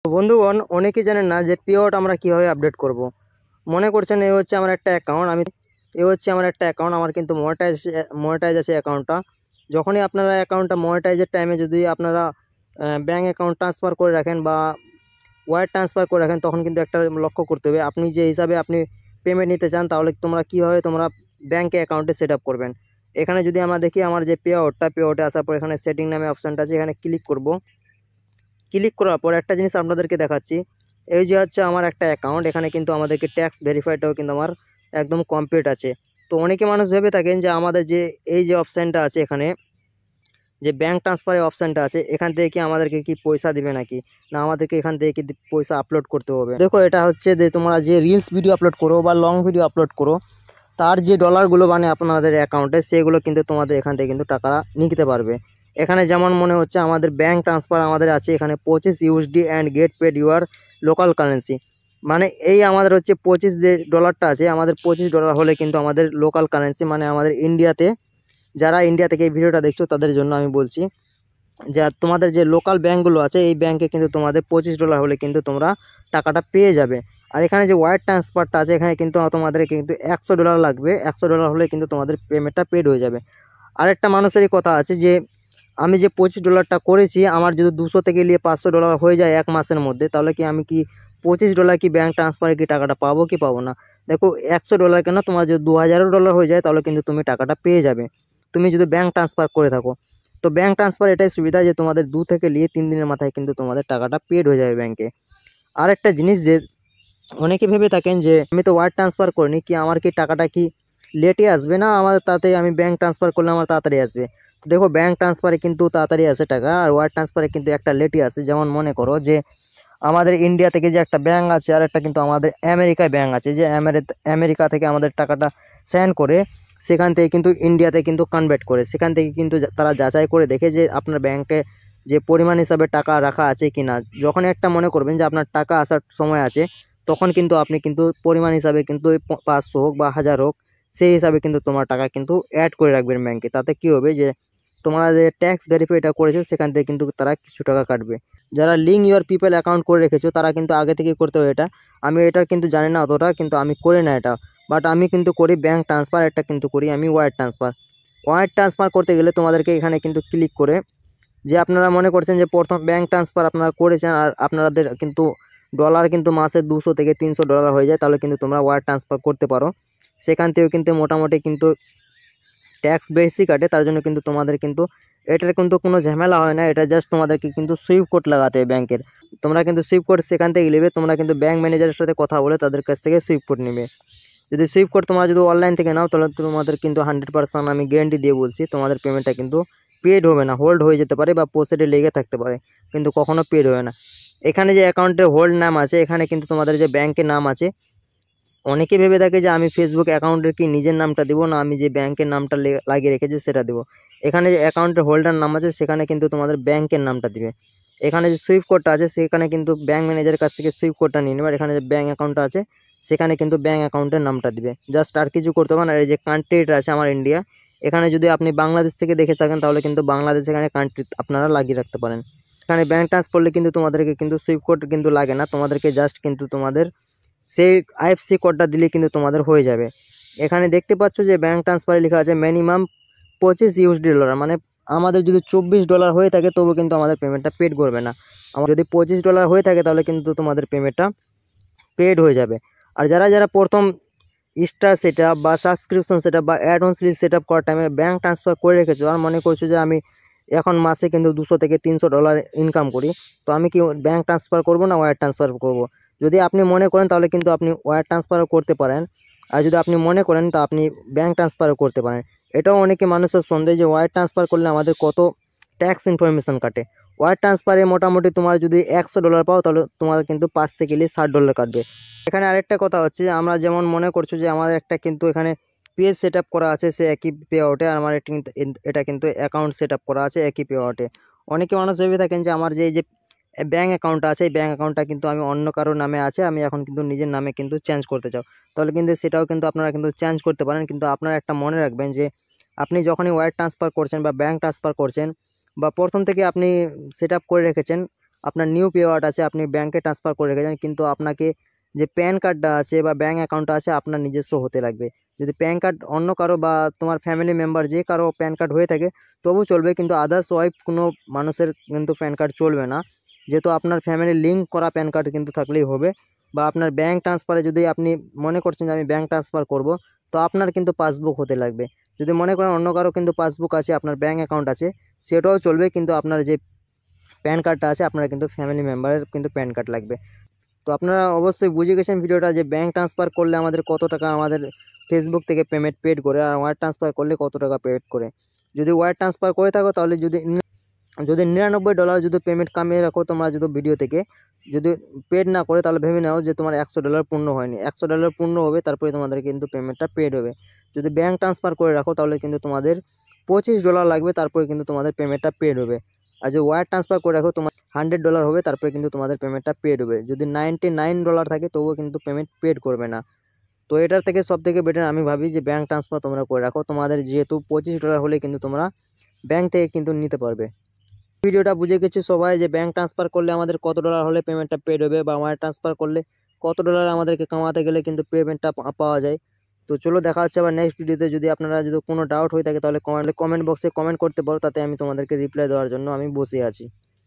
তো বন্ধুগণ, অনেকেই জানেন না যে পেআউট আমরা কিভাবে আপডেট করব। মনে করছেন এই হচ্ছে আমার একটা অ্যাকাউন্ট, আমার কিন্তু মনিটাইজ আছে অ্যাকাউন্টটা। যখনই আপনারা অ্যাকাউন্টটা মনিটাইজের টাইমে যদি আপনারা ব্যাঙ্ক অ্যাকাউন্ট ট্রান্সফার করে রাখেন বা ওয়্যার ট্রান্সফার করে রাখেন, তখন কিন্তু একটা লক্ষ্য করতে হবে, আপনি যে হিসাবে আপনি পেমেন্ট নিতে চান তাহলে তোমরা কীভাবে তোমরা ব্যাঙ্কে অ্যাকাউন্টে সেট আপ করবেন। এখানে যদি আমরা দেখি আমার যে পেআউটে আসার পর এখানে সেটিং নামে অপশানটা আছে, এখানে ক্লিক করব। ক্লিক করার পর একটা জিনিস আপনাদেরকে দেখাচ্ছি, এই যে হচ্ছে আমার একটা অ্যাকাউন্ট, এখানে কিন্তু আমাদেরকে ট্যাক্স ভেরিফাইডটাও কিন্তু আমার একদম কমপ্লিট আছে। তো অনেকে মানুষ ভেবে থাকেন যে আমাদের যে এই যে অপশানটা আছে, এখানে যে ব্যাঙ্ক ট্রান্সফারের অপশানটা আছে, এখান থেকে কি আমাদেরকে কি পয়সা দিবে নাকি, না আমাদেরকে এখান থেকে কি পয়সা আপলোড করতে হবে। দেখো, এটা হচ্ছে যে তোমরা যে রিলস ভিডিও আপলোড করো বা লং ভিডিও আপলোড করো, তার যে ডলারগুলো মানে আপনাদের অ্যাকাউন্টে, সেগুলো কিন্তু তোমাদের এখান থেকে কিন্তু টাকা নিতে পারবে। এখানে যেমন মনে হচ্ছে আমাদের ব্যাঙ্ক ট্রান্সফার আমাদের আছে এখানে 25 USD and get paid your local currency. মানে এই আমাদের হচ্ছে 25 যে ডলারটা আছে, আমাদের $25 হলে কিন্তু আমাদের লোকাল কারেন্সি, মানে আমাদের ইন্ডিয়াতে, যারা ইন্ডিয়া থেকে এই ভিডিওটা দেখছো তাদের জন্য আমি বলছি যে তোমাদের যে লোকাল ব্যাঙ্কগুলো আছে এই ব্যাঙ্কে কিন্তু তোমাদের $25 হলে কিন্তু তোমরা টাকাটা পেয়ে যাবে। আর এখানে যে ওয়্যার ট্রান্সফারটা আছে, এখানে কিন্তু তোমাদের কিন্তু $100 লাগবে। $100 হলে কিন্তু তোমাদের পেমেন্টটা পেড হয়ে যাবে। আরেকটা মানুষেরই কথা আছে যে আমি যে $25টা করেছি, আমার যদি 200 থেকে নিয়ে $500 হয়ে যায় এক মাসের মধ্যে, তাহলে কি আমি কি $25 কি ব্যাঙ্ক ট্রান্সফারে কি টাকাটা পাবো কি পাবো না। দেখো, $100 কেন, তোমার যদি $2000 হয়ে যায় তাহলে কিন্তু তুমি টাকাটা পেয়ে যাবে, তুমি যদি ব্যাঙ্ক ট্রান্সফার করে থাকো। তো ব্যাঙ্ক ট্রান্সফার এটাই সুবিধা যে তোমাদের 2 থেকে নিয়ে 3 দিনের মাথায় কিন্তু তোমাদের টাকাটা পেড হয়ে যাবে ব্যাঙ্কে। আরেকটা জিনিস যে অনেকে ভেবে থাকেন যে আমি তো ওয়্যার ট্রান্সফার করিনি, কি আমার কি টাকাটা কি লেটে আসবে, না আমার তাতে আমি ব্যাঙ্ক ট্রান্সফার করলে আমার তাড়াতাড়ি আসবে। তো দেখো, ব্যাঙ্ক ট্রান্সফারে কিন্তু তাড়াতাড়ি আসে টাকা, আর ওয়্যার ট্রান্সফারে কিন্তু একটা লেটই আসে। যেমন মনে করো যে আমাদের ইন্ডিয়া থেকে যে একটা ব্যাঙ্ক আছে, আর একটা কিন্তু আমাদের আমেরিকায় ব্যাঙ্ক আছে, যে আমেরিকা থেকে আমাদের টাকাটা সেন্ড করে, সেখান থেকে কিন্তু ইন্ডিয়াতে কিন্তু কনভার্ট করে, সেখান থেকে কিন্তু তারা যাচাই করে দেখে যে আপনার ব্যাঙ্কে যে পরিমাণ হিসাবে টাকা রাখা আছে কি না। যখন একটা মনে করবেন যে আপনার টাকা আসার সময় আছে, তখন কিন্তু আপনি কিন্তু পরিমাণ হিসাবে কিন্তু 500 হোক বা 1000 হোক, সেই হিসাবে কিন্তু তোমার টাকা কিন্তু অ্যাড করে রাখবেন ব্যাঙ্কে। তাতে কি হবে যে তোমরা যে ট্যাক্স ভেরিফাইটা করেছো সেখান থেকে কিন্তু তারা কিছু টাকা কাটবে। যারা লিঙ্ক ইউর পিপল অ্যাকাউন্ট করে রেখেছো তারা কিন্তু আগে থেকেই করতে হবে এটা। আমি এটা কিন্তু জানি না অতটা, কিন্তু আমি করি না এটা, বাট আমি কিন্তু করি ব্যাঙ্ক ট্রান্সফার, একটা কিন্তু করি আমি ওয়্যার ট্রান্সফার। ওয়্যার ট্রান্সফার করতে গেলে তোমাদেরকে এখানে কিন্তু ক্লিক করে, যে আপনারা মনে করছেন যে প্রথম ব্যাঙ্ক ট্রান্সফার আপনারা করেছেন আর আপনাদের কিন্তু ডলার কিন্তু মাসে 200 থেকে $300 হয়ে যায়, তাহলে কিন্তু তোমরা ওয়্যার ট্রান্সফার করতে পারো। সেখান থেকেও কিন্তু মোটামুটি কিন্তু ট্যাক্স বেশি কাটে, তার জন্য কিন্তু তোমাদের কিন্তু এটার কিন্তু কোনো ঝামেলা হয় না। এটা জাস্ট তোমাদেরকে কিন্তু সুইপ কোড লাগাতে হবে ব্যাংকের। তোমরা কিন্তু সুইপ কোড সেখান থেকে নেবে, তোমরা কিন্তু ব্যাঙ্ক ম্যানেজারের সাথে কথা বলে তাদের কাছ থেকে সুইপ কোড নেবে। যদি সুইপ কোড তোমরা যদি অনলাইন থেকে নাও, তাহলে তোমাদের কিন্তু 100% আমি গ্যারেন্টি দিয়ে বলছি, তোমাদের পেমেন্টটা কিন্তু পেড হবে না, হোল্ড হয়ে যেতে পারে বা প্রসেসে লেগে থাকতে পারে, কিন্তু কখনো পেড হবে না। এখানে যে অ্যাকাউন্টের হোল্ড নাম আছে, এখানে কিন্তু তোমাদের যে ব্যাংকের নাম আছে, অনেকে ভেবে থাকে যে আমি ফেসবুক অ্যাকাউন্টের কি নিজের নামটা দিব, না আমি যে ব্যাংকের নামটা লাগিয়ে রেখেছি সেটা দেবো। এখানে যে অ্যাকাউন্টের হোল্ডার নাম আছে সেখানে কিন্তু তোমাদের ব্যাংকের নামটা দিবে। এখানে যে সুইফট কোডটা আছে সেখানে কিন্তু ব্যাঙ্ক ম্যানেজারের কাছ থেকে সুইফট কোডটা নিয়ে নেবে। আর এখানে যে ব্যাঙ্ক অ্যাকাউন্টটা আছে সেখানে কিন্তু ব্যাঙ্ক অ্যাকাউন্টের নামটা দিবে, জাস্ট আর কিছু করতে হবে না। আর এই যে কান্ট্রিটা আছে আমার ইন্ডিয়া, এখানে যদি আপনি বাংলাদেশ থেকে দেখে থাকেন তাহলে কিন্তু বাংলাদেশ এখানে কান্ট্রি আপনারা লাগিয়ে রাখতে পারেন। এখানে ব্যাঙ্ক ট্রান্সফার করলে কিন্তু তোমাদেরকে কিন্তু সুইফট কোড কিন্তু লাগে না, তোমাদেরকে জাস্ট কিন্তু তোমাদের সেই আইএফসি কোডটা দিলে কিন্তু তোমাদের হয়ে যাবে। এখানে দেখতে পাচ্ছ যে ব্যাঙ্ক ট্রান্সফারে লেখা আছে মিনিমাম $25, মানে আমাদের যদি $24 হয়ে থাকে তবু কিন্তু আমাদের পেমেন্টটা পেড করবে না। আমার যদি $25 হয়ে থাকে তাহলে কিন্তু তোমাদের পেমেন্টটা পেড হয়ে যাবে। আর যারা যারা প্রথম স্টার সেট আপ বা সাবস্ক্রিপশন সেট আপ বা add on series set up করার টাইমে ব্যাঙ্ক ট্রান্সফার করে রেখেছো আর মনে করছো যে আমি এখন মাসে কিন্তু $200 থেকে $300 ইনকাম করি, তো আমি কি ব্যাঙ্ক ট্রান্সফার করব না ওয়্যার ট্রান্সফার করব। যদি আপনি মনে করেন তাহলে কিন্তু আপনি ওয়্যার ট্রান্সফারও করতে পারেন, আর যদি আপনি মনে করেন তা আপনি ব্যাঙ্ক ট্রান্সফারও করতে পারেন। এটাও অনেকে মানুষের সন্দেহ যে ওয়্যার ট্রান্সফার করলে আমাদের কত ট্যাক্স ইনফরমেশন কাটে। ওয়্যার ট্রান্সফারে মোটামুটি তোমার যদি $100 পাও তাহলে তোমার কিন্তু 5 থেকে $60 কাটবে। এখানে আরেকটা কথা হচ্ছে যে আমরা যেমন মনে করছো যে আমাদের একটা কিন্তু এখানে পেজ সেট আপ করা আছে সে একই পে আউটে, আর আমার এটা কিন্তু অ্যাকাউন্ট সেট আপ করা আছে একই পে আউটে। অনেকে মানুষ ভেবে থাকেন যে আমার যে এই যে ব্যাঙ্ক অ্যাকাউন্টটা আছে এই ব্যাঙ্ক অ্যাকাউন্টটা কিন্তু আমি অন্য কারোর নামে আছে, আমি এখন কিন্তু নিজের নামে কিন্তু চেঞ্জ করতে চাও, তাহলে কিন্তু সেটাও কিন্তু আপনারা কিন্তু চেঞ্জ করতে পারেন। কিন্তু আপনারা একটা মনে রাখবেন যে আপনি যখনই ওয়্যার ট্রান্সফার করছেন বা ব্যাঙ্ক ট্রান্সফার করছেন বা প্রথম থেকে আপনি সেট আপ করে রেখেছেন, আপনার নিউ পে আউট আছে, আপনি ব্যাংকে ট্রান্সফার করে রেখেছেন, কিন্তু আপনাকে যে প্যান কার্ডটা আছে বা ব্যাঙ্ক অ্যাকাউন্টটা আছে আপনার নিজস্ব হতে লাগবে। যদি প্যান কার্ড অন্য কারো বা তোমার ফ্যামিলি মেম্বার যে কারো প্যান কার্ড হয়ে থাকে তবু চলবে, কিন্তু আদার্স ওয়াইফ কোনো মানুষের কিন্তু প্যান কার্ড চলবে না, যেহেতু আপনার ফ্যামিলি লিঙ্ক করা প্যান কার্ড কিন্তু থাকলেই হবে। বা আপনার ব্যাঙ্ক ট্রান্সফারে যদি আপনি মনে করছেন যে আমি ব্যাঙ্ক ট্রান্সফার করব, তো আপনার কিন্তু পাসবুক হতে লাগবে। যদি মনে করেন অন্য কারো কিন্তু পাসবুক আছে, আপনার ব্যাঙ্ক অ্যাকাউন্ট আছে, সেটাও চলবে, কিন্তু আপনার যে প্যান কার্ডটা আছে আপনার কিন্তু ফ্যামিলি মেম্বারের কিন্তু প্যান কার্ড লাগবে। তো আপনারা অবশ্যই বুঝে গেছেন ভিডিওটা, যে ব্যাঙ্ক ট্রান্সফার করলে আমাদের কত টাকা আমাদের ফেসবুক থেকে পেমেন্ট পেড করে, আর ওয়্যার ট্রান্সফার করলে কত টাকা পেড করে। যদি ওয়্যার ট্রান্সফার করে থাকো তাহলে যদি $99 যদি পেমেন্ট কামিয়ে রাখো তোমরা যদি ভিডিও থেকে, যদি পেড না করে তাহলে ভেবে নাও যে তোমার $100 পূর্ণ হয়নি। $100 পূর্ণ হবে তারপরে তোমাদের কিন্তু পেমেন্টটা পেড হবে। যদি ব্যাঙ্ক ট্রান্সফার করে রাখো তাহলে কিন্তু তোমাদের $25 লাগবে, তারপরে কিন্তু তোমাদের পেমেন্টটা পেড হবে। আর যদি ওয়্যার ট্রান্সফার করে রাখো তোমার $100 হবে, তারপরে কিন্তু তোমাদের পেমেন্টটা পেড হবে। যদি $99 থাকে তবুও কিন্তু পেমেন্ট পেড করবে না। তো এটার থেকে সবথেকে বেটার আমি ভাবি যে ব্যাঙ্ক ট্রান্সফার তোমরা করে রাখো, তোমাদের যেহেতু $25 হলে কিন্তু তোমরা ব্যাঙ্ক থেকে কিন্তু নিতে পারবে। ভিডিওটা বুঝে গেছি সবাই যে ব্যাঙ্ক ট্রান্সফার করলে আমাদের কত ডলার হলে পেমেন্টটা পেড হবে, বা ওয়্যার ট্রান্সফার করলে কত ডলার আমাদেরকে কামাতে গেলে কিন্তু পেমেন্টটা পাওয়া যায়। তো চলো দেখা হচ্ছে আবার নেক্সট ভিডিওতে। যদি আপনারা যদি কোনো ডাউট হয়ে থাকে তাহলে কমেন্ট বক্সে কমেন্ট করতে পারো, তাতে আমি তোমাদেরকে রিপ্লাই দেওয়ার জন্য আমি বসে আছি।